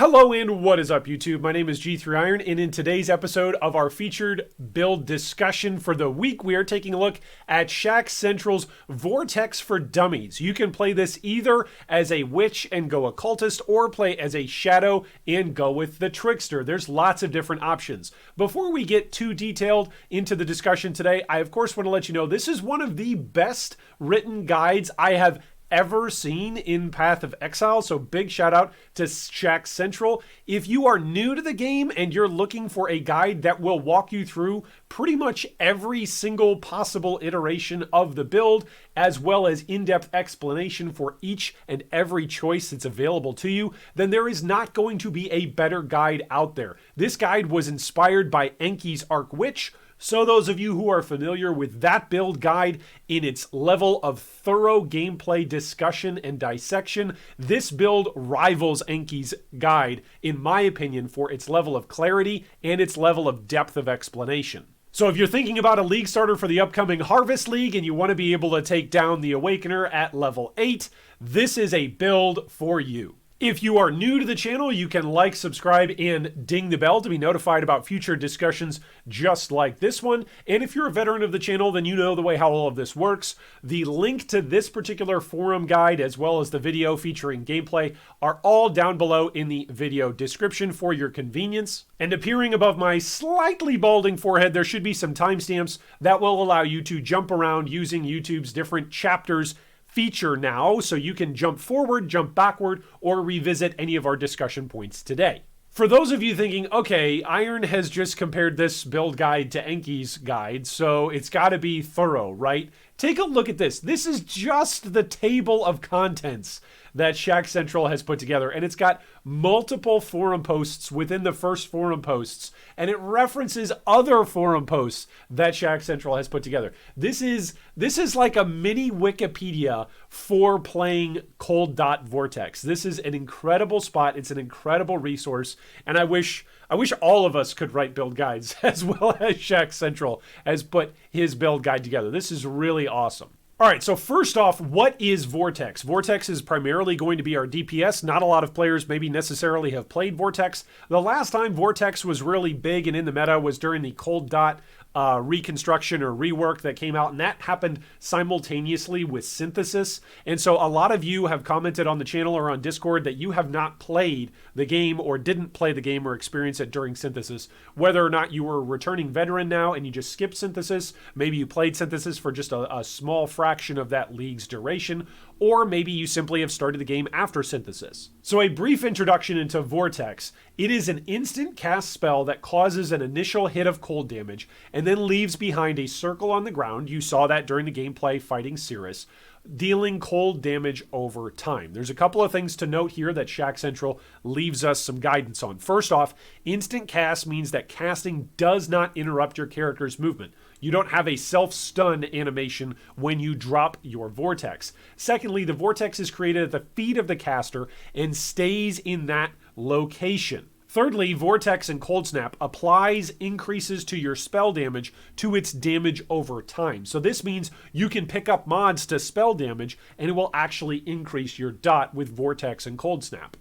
Hello and what is up YouTube? My name is G3Iron, and in today's episode of our featured build discussion for the week, we are taking a look at ShakCentral's Vortex for Dummies. You can play this either as a witch and go occultist, or play as a shadow and go with the Trickster. There's lots of different options. Before we get too detailed into the discussion today, I of course want to let you know this is one of the best written guides I have ever seen in Path of Exile, so big shout out to ShakCentral. If you are new to the game and you're looking for a guide that will walk you through pretty much every single possible iteration of the build, as well as in-depth explanation for each and every choice that's available to you, then there is not going to be a better guide out there. This guide was inspired by Enki's Archwitch. So those of you who are familiar with that build guide in its level of thorough gameplay discussion and dissection, this build rivals Enki's guide, in my opinion, for its level of clarity and its level of depth of explanation. So if you're thinking about a league starter for the upcoming Harvest League and you want to be able to take down the Awakener at level 8, this is a build for you. If you are new to the channel, you can like, subscribe, and ding the bell to be notified about future discussions just like this one. And if you're a veteran of the channel, then you know the way how all of this works. The link to this particular forum guide, as well as the video featuring gameplay, are all down below in the video description for your convenience. And appearing above my slightly balding forehead, there should be some timestamps that will allow you to jump around using YouTube's different chapters feature now, so you can jump forward, jump backward, or revisit any of our discussion points today. For those of you thinking, okay, Iron has just compared this build guide to Enki's guide, so it's got to be thorough, right? Take a look at this. This is just the table of contents that ShakCentral has put together, and it's got multiple forum posts within the first forum posts, and it references other forum posts that ShakCentral has put together. This is like a mini Wikipedia for playing Cold Dot Vortex. This is an incredible spot. It's an incredible resource, and I wish all of us could write build guides as well as ShakCentral has put his build guide together. This is really awesome. All right, so first off, what is Vortex? Vortex is primarily going to be our DPS. Not a lot of players maybe necessarily have played Vortex. The last time Vortex was really big and in the meta was during the Cold Dot reconstruction or rework that came out, and that happened simultaneously with Synthesis. And so a lot of you have commented on the channel or on Discord that you have not played the game or didn't play the game or experience it during Synthesis. Whether or not you were a returning veteran now and you just skipped Synthesis, maybe you played Synthesis for just a small fraction of that league's duration, or maybe you simply have started the game after Synthesis. So a brief introduction into Vortex. It is an instant cast spell that causes an initial hit of cold damage and then leaves behind a circle on the ground. You saw that during the gameplay fighting Sirus, dealing cold damage over time. There's a couple of things to note here that ShakCentral leaves us some guidance on. First off, instant cast means that casting does not interrupt your character's movement. You don't have a self-stun animation when you drop your Vortex. Secondly, the Vortex is created at the feet of the caster and stays in that location. Thirdly, Vortex and Cold Snap applies increases to your spell damage to its damage over time. So this means you can pick up mods to spell damage and it will actually increase your dot with Vortex and Cold Snap.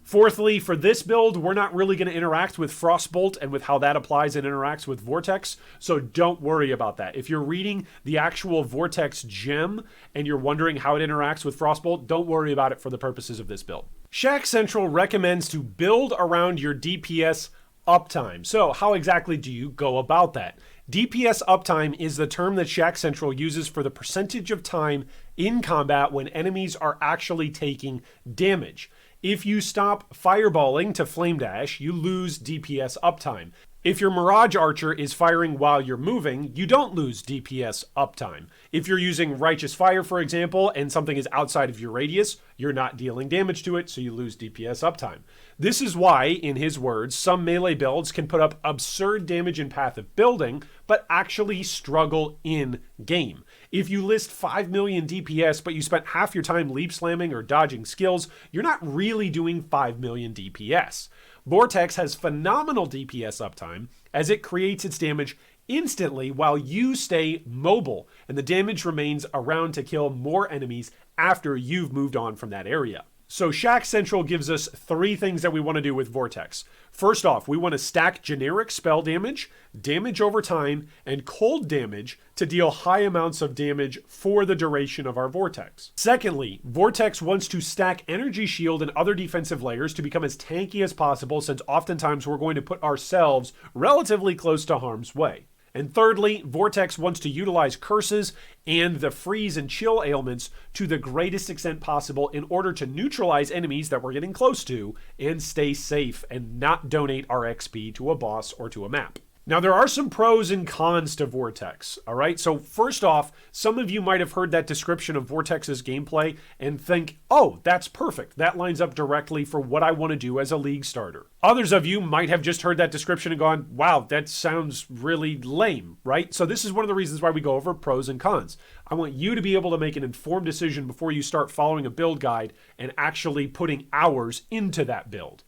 Fourthly, for this build, we're not really going to interact with Frostbolt and with how that applies and interacts with Vortex, so don't worry about that. If you're reading the actual Vortex gem and you're wondering how it interacts with Frostbolt, don't worry about it for the purposes of this build. ShakCentral recommends to build around your DPS uptime. So how exactly do you go about that? DPS uptime is the term that ShakCentral uses for the percentage of time in combat when enemies are actually taking damage. If you stop fireballing to flame dash, you lose DPS uptime. If your Mirage Archer is firing while you're moving, you don't lose DPS uptime. If you're using Righteous Fire, for example, and something is outside of your radius, you're not dealing damage to it, so you lose DPS uptime. This is why, in his words, some melee builds can put up absurd damage in Path of Building, but actually struggle in game. If you list 5 million DPS, but you spent half your time leap slamming or dodging skills, you're not really doing 5 million DPS. Vortex has phenomenal DPS uptime as it creates its damage instantly while you stay mobile, and the damage remains around to kill more enemies after you've moved on from that area. So ShakCentral gives us 3 things that we want to do with Vortex. First off, we want to stack generic spell damage, damage over time, and cold damage to deal high amounts of damage for the duration of our Vortex. Secondly, Vortex wants to stack energy shield and other defensive layers to become as tanky as possible, since oftentimes we're going to put ourselves relatively close to harm's way. And thirdly, Vortex wants to utilize curses and the freeze and chill ailments to the greatest extent possible in order to neutralize enemies that we're getting close to and stay safe and not donate our XP to a boss or to a map. Now, there are some pros and cons to Vortex, all right? So first off, some of you might have heard that description of Vortex's gameplay and think, oh, that's perfect. That lines up directly for what I want to do as a league starter. Others of you might have just heard that description and gone, wow, that sounds really lame, right? So this is one of the reasons why we go over pros and cons. I want you to be able to make an informed decision before you start following a build guide and actually putting hours into that build.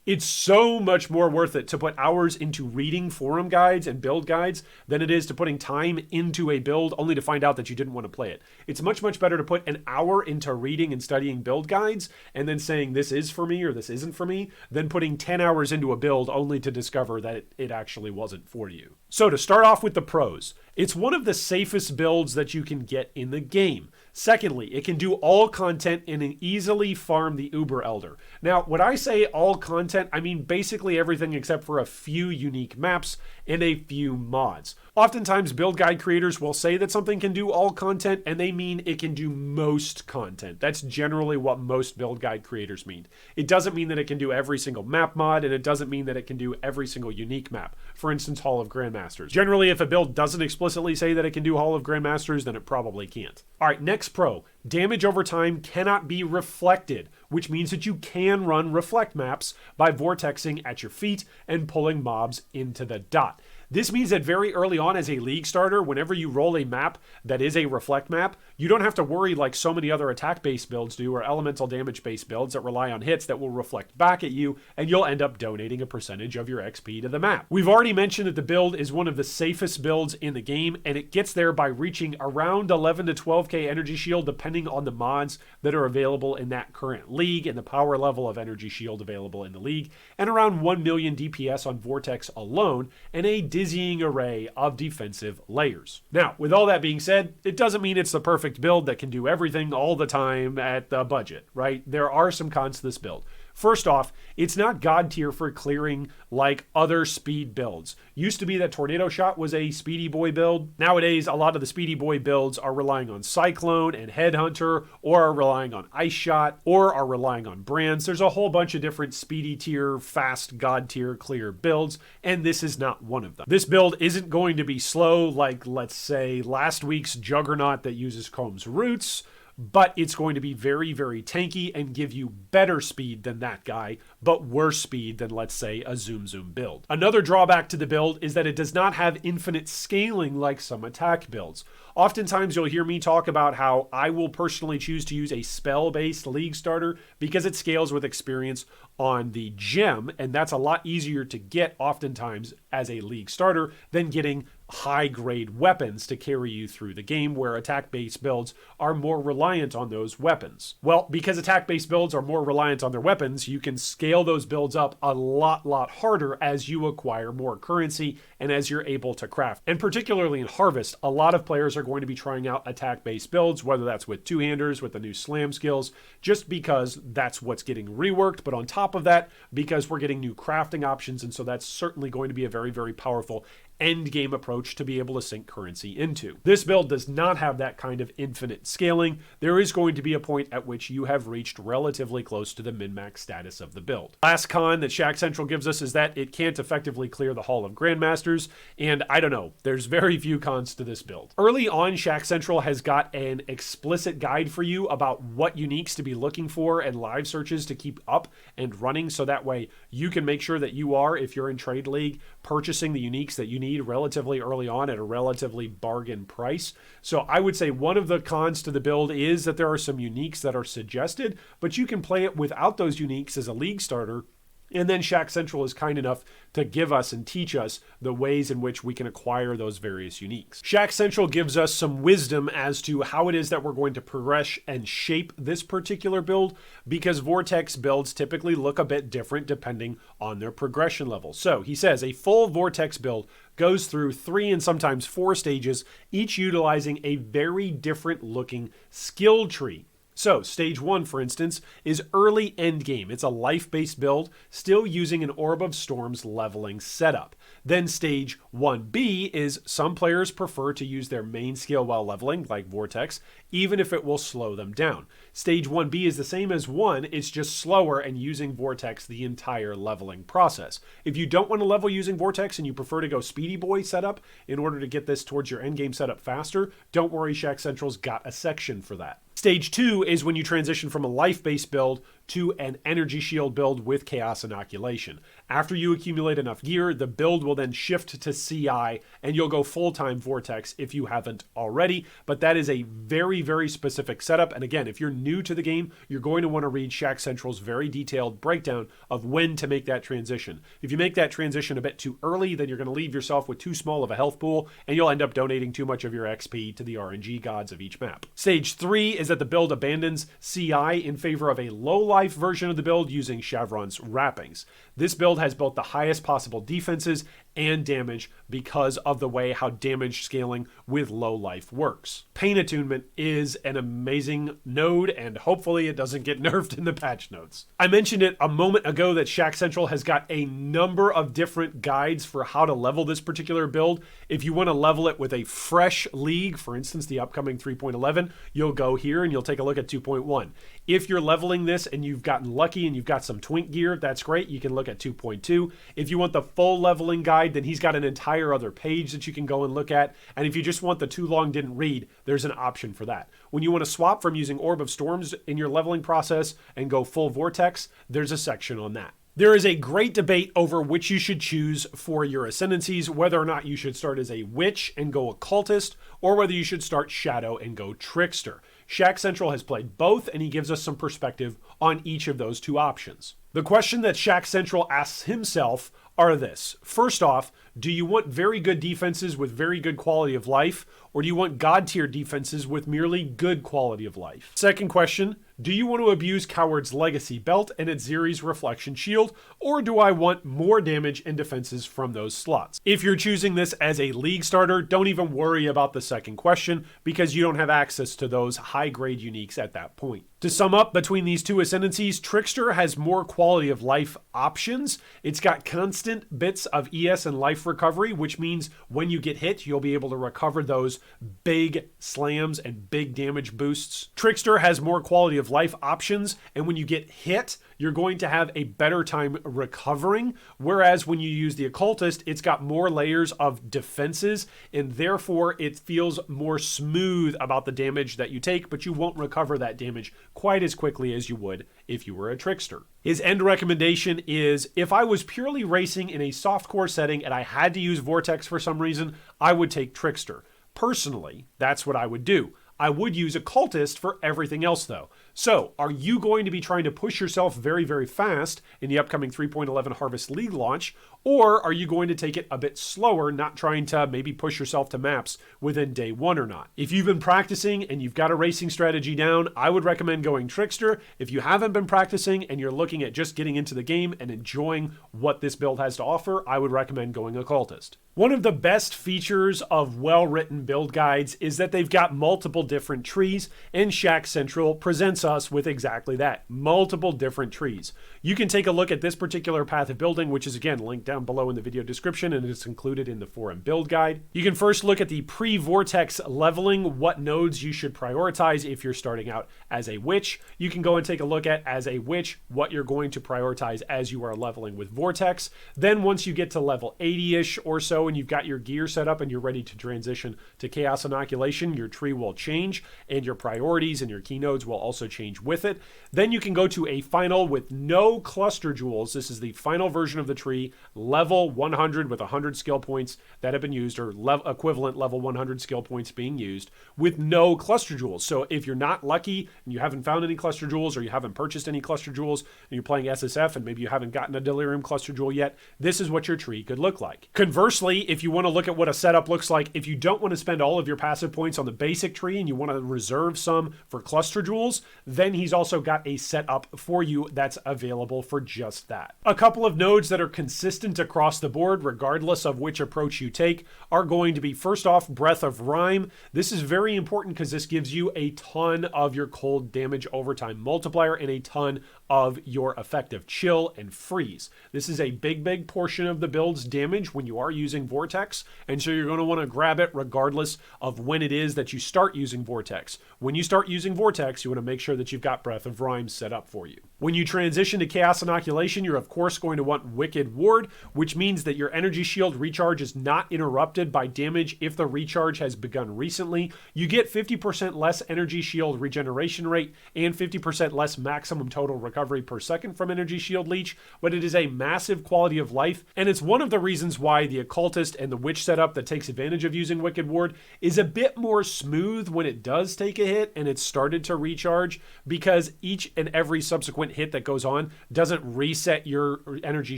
It's so much more worth it to put hours into reading forum guides and build guides than it is to putting time into a build only to find out that you didn't want to play it. It's much, much better to put an hour into reading and studying build guides and then saying this is for me or this isn't for me than putting 10 hours into a build only to discover that it actually wasn't for you. So to start off with the pros, it's one of the safest builds that you can get in the game. Secondly, it can do all content and easily farm the Uber Elder. Now, when I say all content, I mean basically everything except for a few unique maps and a few mods. Oftentimes, build guide creators will say that something can do all content, and they mean it can do most content. That's generally what most build guide creators mean. It doesn't mean that it can do every single map mod, and it doesn't mean that it can do every single unique map. For instance, Hall of Grandmasters. Generally, if a build doesn't explicitly say that it can do Hall of Grandmasters, then it probably can't. All right, next pro. Damage over time cannot be reflected, which means that you can run reflect maps by vortexing at your feet and pulling mobs into the dot. This means that very early on as a league starter, whenever you roll a map that is a reflect map, you don't have to worry like so many other attack-based builds do or elemental damage-based builds that rely on hits that will reflect back at you, and you'll end up donating a percentage of your XP to the map. We've already mentioned that the build is one of the safest builds in the game, and it gets there by reaching around 11 to 12k energy shield depending on the mods that are available in that current league and the power level of energy shield available in the league, and around 1 million DPS on Vortex alone, and a dizzying array of defensive layers. Now, with all that being said, it doesn't mean it's the perfect build that can do everything all the time at the budget, right? There are some cons to this build. First off, it's not god tier for clearing like other speed builds. Used to be that Tornado Shot was a speedy boy build. Nowadays, a lot of the speedy boy builds are relying on Cyclone and Headhunter, or are relying on Ice Shot, or are relying on Brands. There's a whole bunch of different speedy tier, fast god tier clear builds, and this is not one of them. This build isn't going to be slow like, let's say, last week's Juggernaut that uses Comb's Roots, but it's going to be very, very tanky and give you better speed than that guy, but worse speed than, let's say, a Zoom Zoom build. Another drawback to the build is that it does not have infinite scaling like some attack builds. Oftentimes you'll hear me talk about how I will personally choose to use a spell-based league starter because it scales with experience on the gem, and that's a lot easier to get oftentimes as a league starter than getting high-grade weapons to carry you through the game, where attack-based builds are more reliant on those weapons. Well, because attack-based builds are more reliant on their weapons, you can scale those builds up a lot harder as you acquire more currency and as you're able to craft. And particularly in Harvest, a lot of players are going to be trying out attack-based builds, whether that's with two-handers, with the new slam skills, just because that's what's getting reworked. But on top of that, because we're getting new crafting options, and so that's certainly going to be a very, very powerful end game approach to be able to sink currency into. This build does not have that kind of infinite scaling. There is going to be a point at which you have reached relatively close to the min-max status of the build. Last con that ShakCentral gives us is that it can't effectively clear the Hall of Grandmasters, and I don't know, there's very few cons to this build. Early on, ShakCentral has got an explicit guide for you about what uniques to be looking for and live searches to keep up and running, so that way you can make sure that you are, if you're in Trade League, purchasing the uniques that you need relatively early on at a relatively bargain price. So I would say one of the cons to the build is that there are some uniques that are suggested, but you can play it without those uniques as a league starter And then ShakCentral is kind enough to give us and teach us the ways in which we can acquire those various uniques. ShakCentral gives us some wisdom as to how it is that we're going to progress and shape this particular build, because Vortex builds typically look a bit different depending on their progression level. So he says a full Vortex build goes through 3 and sometimes 4 stages, each utilizing a very different looking skill tree. So stage 1, for instance, is early endgame. It's a life-based build, still using an Orb of Storms leveling setup. Then stage 1B is some players prefer to use their main skill while leveling, like Vortex, even if it will slow them down. Stage 1B is the same as 1, it's just slower and using Vortex the entire leveling process. If you don't want to level using Vortex and you prefer to go Speedy Boy setup in order to get this towards your endgame setup faster, don't worry, ShakCentral's got a section for that. Stage 2 is when you transition from a life-based build to an energy shield build with chaos inoculation. After you accumulate enough gear, the build will then shift to CI and you'll go full-time Vortex if you haven't already, but that is a very, very specific setup. And again, if you're new to the game, you're going to want to read ShakCentral's very detailed breakdown of when to make that transition. If you make that transition a bit too early, then you're going to leave yourself with too small of a health pool and you'll end up donating too much of your XP to the RNG gods of each map. Stage 3 is that the build abandons CI in favor of a low-life version of the build using Chevron's wrappings. This build has both the highest possible defenses and damage because of the way how damage scaling with low life works. Pain attunement is an amazing node and hopefully it doesn't get nerfed in the patch notes. I mentioned it a moment ago that ShakCentral has got a number of different guides for how to level this particular build. If you want to level it with a fresh league, for instance the upcoming 3.11, you'll go here and you'll take a look at 2.1. If you're leveling this and you've gotten lucky and you've got some twink gear, that's great. You can look at 2.2. If you want the full leveling guide, then he's got an entire other page that you can go and look at. And if you just want the too long didn't read, there's an option for that. When you want to swap from using Orb of Storms in your leveling process and go full Vortex, there's a section on that. There is a great debate over which you should choose for your ascendancies, whether or not you should start as a Witch and go Occultist, or whether you should start Shadow and go Trickster. ShakCentral has played both, and he gives us some perspective on each of those two options. The question that ShakCentral asks himself are this. First off, do you want very good defenses with very good quality of life, or do you want god tier defenses with merely good quality of life? Second question, do you want to abuse Coward's Legacy Belt and its Ziri's Reflection Shield, or do I want more damage and defenses from those slots? If you're choosing this as a league starter, don't even worry about the second question because you don't have access to those high grade uniques at that point. To sum up, between these two ascendancies, Trickster has more quality of life options. It's got constant bits of ES and life recovery, which means when you get hit, you'll be able to recover those big slams and big damage boosts. Trickster has more quality of life options, and when you get hit, you're going to have a better time recovering, whereas when you use the Occultist, it's got more layers of defenses, and therefore it feels more smooth about the damage that you take, but you won't recover that damage quite as quickly as you would if you were a Trickster. His end recommendation is, if I was purely racing in a softcore setting and I had to use Vortex for some reason, I would take Trickster. Personally, that's what I would do. I would use Occultist for everything else though. So, are you going to be trying to push yourself very, very fast in the upcoming 3.11 Harvest League launch, or are you going to take it a bit slower, not trying to maybe push yourself to maps within day one or not? If you've been practicing and you've got a racing strategy down, I would recommend going Trickster. If you haven't been practicing and you're looking at just getting into the game and enjoying what this build has to offer, I would recommend going Occultist. One of the best features of well-written build guides is that they've got multiple different trees, and ShakCentral presents us with exactly that, multiple different trees. You can take a look at this particular path of building, which is again linked down below in the video description, and it's included in the forum build guide. You can first look at the pre-Vortex leveling, what nodes you should prioritize if you're starting out as a Witch. You can go and take a look at, as a Witch, what you're going to prioritize as you are leveling with Vortex. Then once you get to level 80-ish or so, and you've got your gear set up and you're ready to transition to Chaos Inoculation, your tree will change, and your priorities and your key nodes will also change with it. Then you can go to a final with no cluster jewels. This is the final version of the tree, level 100 with 100 skill points that have been used, or equivalent level 100 skill points being used with no cluster jewels. So if you're not lucky and you haven't found any cluster jewels, or you haven't purchased any cluster jewels, and you're playing SSF and maybe you haven't gotten a Delirium cluster jewel yet, this is what your tree could look like. Conversely, if you want to look at what a setup looks like, if you don't want to spend all of your passive points on the basic tree and you want to reserve some for cluster jewels, then he's also got a setup for you that's available for just that. A couple of nodes that are consistent across the board, regardless of which approach you take, are going to be, first off, Breath of Rime. This is very important because this gives you a ton of your cold damage overtime multiplier and a ton of your effective chill and freeze. This is a big portion of the build's damage when you are using Vortex, and so you're going to want to grab it regardless of when it is that you start using Vortex. When you start using Vortex, you want to make sure that you've got Breath of Rime set up for you. When you transition to Chaos Inoculation, you're of course going to want Wicked Ward, which means that your energy shield recharge is not interrupted by damage if the recharge has begun recently. You get 50% less energy shield regeneration rate and 50% less maximum total recovery per second from energy shield leech, but it is a massive quality of life, and it's one of the reasons why the Occultist and the Witch setup that takes advantage of using Wicked Ward is a bit more smooth when it does take a hit and it's started to recharge, because each and every subsequent hit that goes on doesn't reset your energy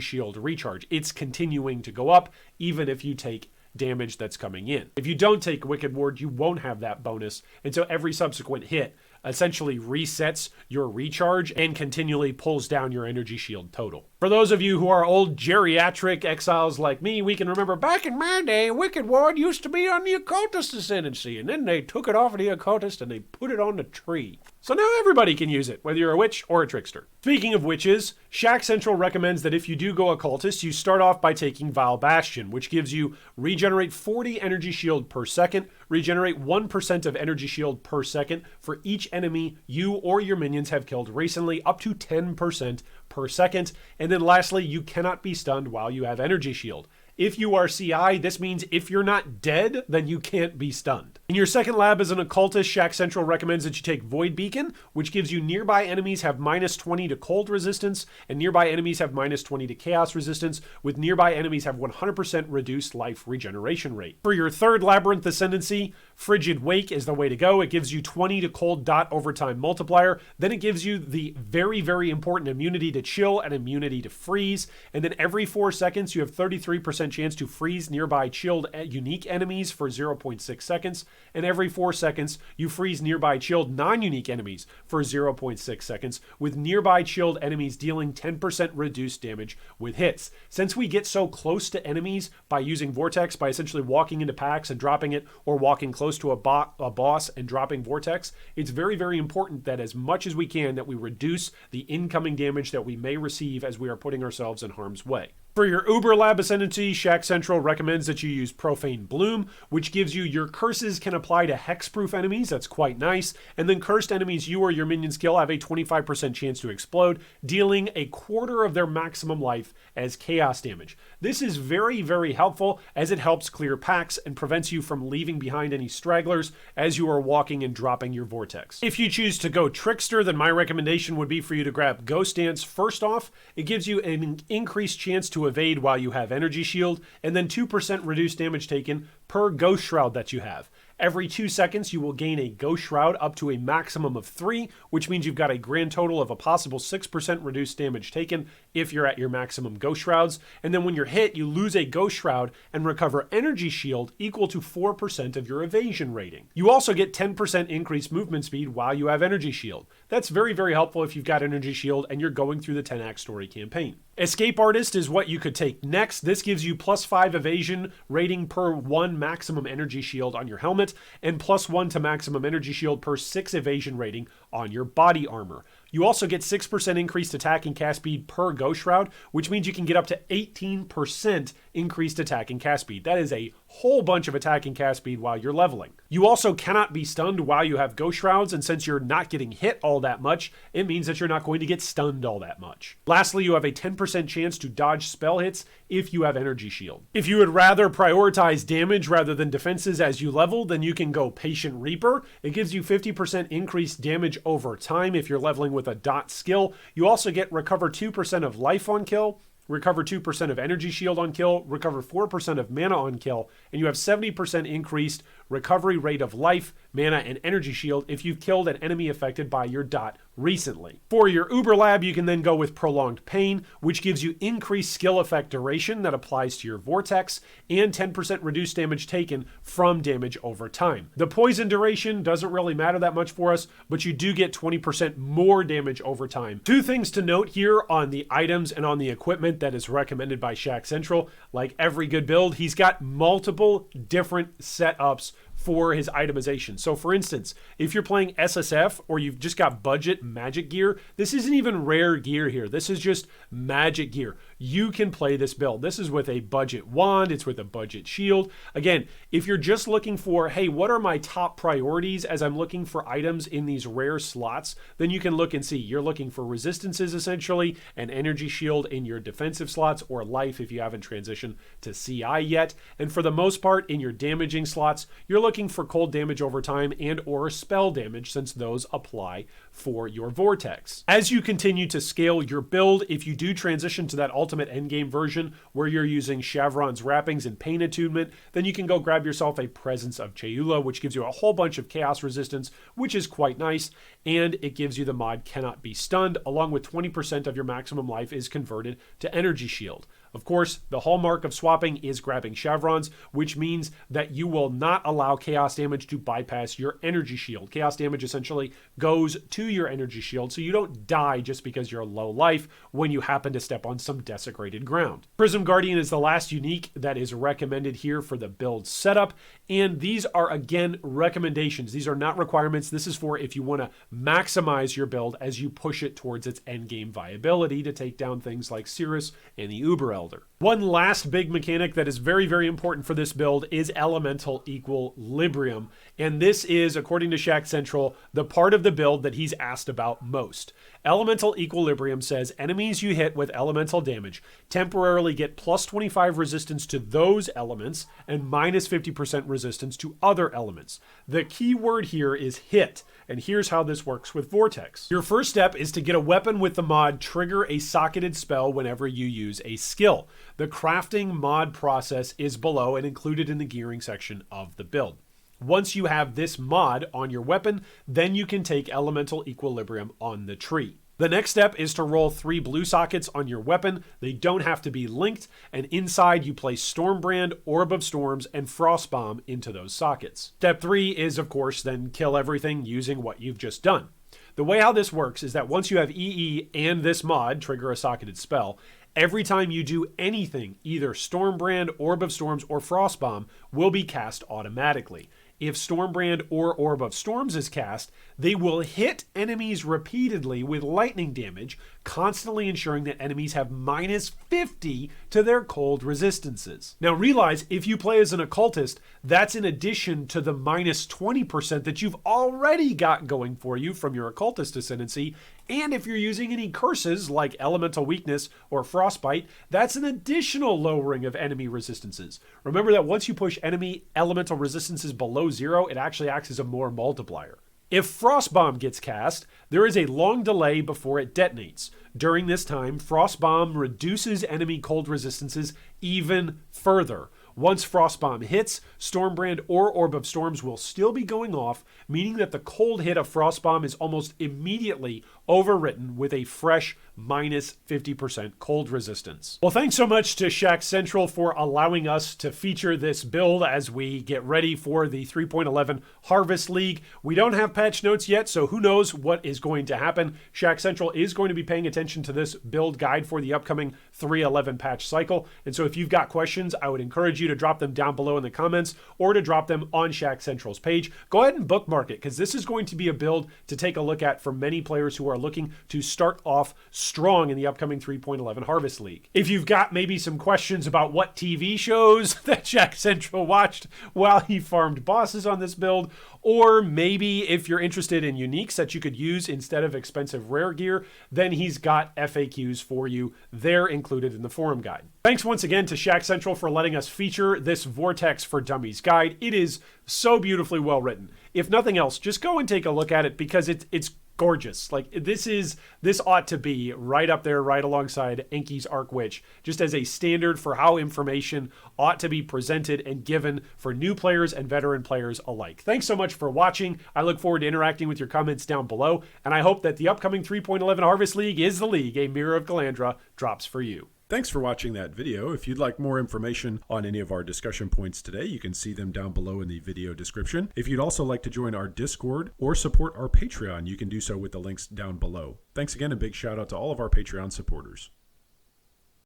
shield recharge. It's continuing to go up even if you take damage that's coming in. If you don't take Wicked Ward, you won't have that bonus, and so every subsequent hit essentially resets your recharge and continually pulls down your energy shield total. For those of you who are old geriatric exiles like me, we can remember back in my day, Wicked Ward used to be on the Occultist ascendancy, and then they took it off of the Occultist and they put it on the tree. So now everybody can use it, whether you're a witch or a trickster. Speaking of witches, ShakCentral recommends that if you do go Occultist, you start off by taking Vile Bastion, which gives you regenerate 40 energy shield per second, regenerate 1% of energy shield per second for each enemy you or your minions have killed recently, up to 10% per second. And then lastly, you cannot be stunned while you have energy shield. If you are CI, this means if you're not dead, then you can't be stunned. In your second lab as an Occultist, ShakCentral recommends that you take Void Beacon, which gives you nearby enemies have minus 20 to cold resistance, and nearby enemies have minus 20 to chaos resistance, with nearby enemies have 100% reduced life regeneration rate. For your third Labyrinth Ascendancy, Frigid Wake is the way to go. It gives you 20 to cold dot overtime multiplier. Then it gives you the very important immunity to chill and immunity to freeze. And then every 4 seconds, you have 33% chance to freeze nearby chilled unique enemies for 0.6 seconds. And every 4 seconds, you freeze nearby chilled non-unique enemies for 0.6 seconds, with nearby chilled enemies dealing 10% reduced damage with hits. Since we get so close to enemies by using Vortex, by essentially walking into packs and dropping it, or walking close to a boss and dropping Vortex, it's very important that as much as we can that we reduce the incoming damage that we may receive as we are putting ourselves in harm's way. For your Uber Lab Ascendancy, ShakCentral recommends that you use Profane Bloom, which gives you your curses can apply to hexproof enemies. That's quite nice. And then cursed enemies you or your minions kill have a 25% chance to explode, dealing a quarter of their maximum life as chaos damage. This is very helpful as it helps clear packs and prevents you from leaving behind any stragglers as you are walking and dropping your Vortex. If you choose to go Trickster, then my recommendation would be for you to grab Ghost Dance first off. It gives you an increased chance to evade while you have energy shield, and then 2% reduced damage taken per Ghost Shroud that you have. Every 2 seconds, you will gain a Ghost Shroud up to a maximum of 3, which means you've got a grand total of a possible 6% reduced damage taken if you're at your maximum Ghost Shrouds. And then when you're hit, you lose a Ghost Shroud and recover energy shield equal to 4% of your evasion rating. You also get 10% increased movement speed while you have energy shield. That's very helpful if you've got energy shield and you're going through the 10-act story campaign. Escape Artist is what you could take next. This gives you +5 evasion rating per 1 maximum energy shield on your helmet, and +1 to maximum energy shield per 6 evasion rating on your body armor. You also get 6% increased attack and cast speed per Ghost Shroud, which means you can get up to 18% increased attack and cast speed. That is a whole bunch of attack and cast speed while you're leveling. You also cannot be stunned while you have Ghost Shrouds, and since you're not getting hit all that much, it means that you're not going to get stunned all that much. Lastly, you have a 10% chance to dodge spell hits if you have Energy Shield. If you would rather prioritize damage rather than defenses as you level, then you can go Patient Reaper. It gives you 50% increased damage over time if you're leveling with a dot skill. You also get recover 2% of life on kill, recover 2% of energy shield on kill, recover 4% of mana on kill, and you have 70% increased recovery rate of life, mana, and energy shield if you've killed an enemy affected by your dot recently. For your Uber Lab, you can then go with Prolonged Pain, which gives you increased skill effect duration that applies to your Vortex, and 10% reduced damage taken from damage over time. The poison duration doesn't really matter that much for us, but you do get 20% more damage over time. Two things to note here on the items and on the equipment that is recommended by ShakCentral. Like every good build, he's got multiple different setups for his itemization. So for instance, if you're playing SSF or you've just got budget magic gear, this isn't even rare gear here. This is just magic gear. You can play this build. This is with a budget wand. It's with a budget shield. Again, if you're just looking for, hey, what are my top priorities as I'm looking for items in these rare slots, then you can look and see. You're looking for resistances essentially, an energy shield in your defensive slots, or life if you haven't transitioned to CI yet. And for the most part, in your damaging slots, you're looking for cold damage over time and or spell damage, since those apply for your Vortex. As you continue to scale your build, if you do transition to that ultimate endgame version where you're using Shavron's wrappings and pain attunement, then you can go grab yourself a Presence of Cheula, which gives you a whole bunch of chaos resistance, which is quite nice, and it gives you the mod Cannot Be Stunned, along with 20% of your maximum life is converted to Energy Shield. Of course, the hallmark of swapping is grabbing Chevrons, which means that you will not allow chaos damage to bypass your energy shield. Chaos damage essentially goes to your energy shield, so you don't die just because you're low life when you happen to step on some desecrated ground. Prism Guardian is the last unique that is recommended here for the build setup, and these are, again, recommendations. These are not requirements. This is for if you want to maximize your build as you push it towards its endgame viability to take down things like Sirus and the Uber Elder. One last big mechanic that is very, very important for this build is Elemental Equilibrium. And this is, according to ShakCentral, the part of the build that he's asked about most. Elemental Equilibrium says enemies you hit with elemental damage temporarily get plus 25 resistance to those elements and minus 50% resistance to other elements. The key word here is hit, and here's how this works with Vortex. Your first step is to get a weapon with the mod Trigger a Socketed Spell whenever you use a skill. The crafting mod process is below and included in the gearing section of the build. Once you have this mod on your weapon, then you can take Elemental Equilibrium on the tree. The next step is to roll 3 blue sockets on your weapon. They don't have to be linked, and inside you place Stormbrand, Orb of Storms, and Frostbomb into those sockets. Step 3 is, of course, then kill everything using what you've just done. The way how this works is that once you have EE and this mod, Trigger a Socketed Spell, every time you do anything, either Stormbrand, Orb of Storms, or Frostbomb will be cast automatically. If Stormbrand or Orb of Storms is cast, they will hit enemies repeatedly with lightning damage, constantly ensuring that enemies have minus 50 to their cold resistances. Now realize, if you play as an Occultist, that's in addition to the minus 20% that you've already got going for you from your Occultist Ascendancy, and if you're using any curses like Elemental Weakness or Frostbite, that's an additional lowering of enemy resistances. Remember that once you push enemy elemental resistances below 0, it actually acts as a more multiplier. If Frostbomb gets cast, there is a long delay before it detonates. During this time, Frostbomb reduces enemy cold resistances even further. Once Frostbomb hits, Stormbrand or Orb of Storms will still be going off, meaning that the cold hit of Frostbomb is almost immediately overwritten with a fresh minus 50% cold resistance. Well, thanks so much to ShakCentral for allowing us to feature this build as we get ready for the 3.11 Harvest League. We don't have patch notes yet, so who knows what is going to happen. ShakCentral is going to be paying attention to this build guide for the upcoming 3.11 patch cycle, and so if you've got questions, I would encourage you to drop them down below in the comments or to drop them on ShakCentral's page. Go ahead and bookmark it, because this is going to be a build to take a look at for many players who are are looking to start off strong in the upcoming 3.11 Harvest League. If you've got maybe some questions about what TV shows that ShakCentral watched while he farmed bosses on this build, or maybe if you're interested in uniques that you could use instead of expensive rare gear, then he's got FAQs for you. They're included in the forum guide. Thanks once again to ShakCentral for letting us feature this Vortex for Dummies guide. It is so beautifully well written. If nothing else, just go and take a look at it because it's gorgeous. Like this ought to be right up there, right alongside Enki's Arc Witch, just as a standard for how information ought to be presented and given for new players and veteran players alike. Thanks so much for watching. I look forward to interacting with your comments down below, and I hope that the upcoming 3.11 Harvest League is the league a Mirror of Galandra drops for you. Thanks for watching that video. If you'd like more information on any of our discussion points today, you can see them down below in the video description. If you'd also like to join our Discord or support our Patreon, you can do so with the links down below. Thanks again, and big shout out to all of our Patreon supporters.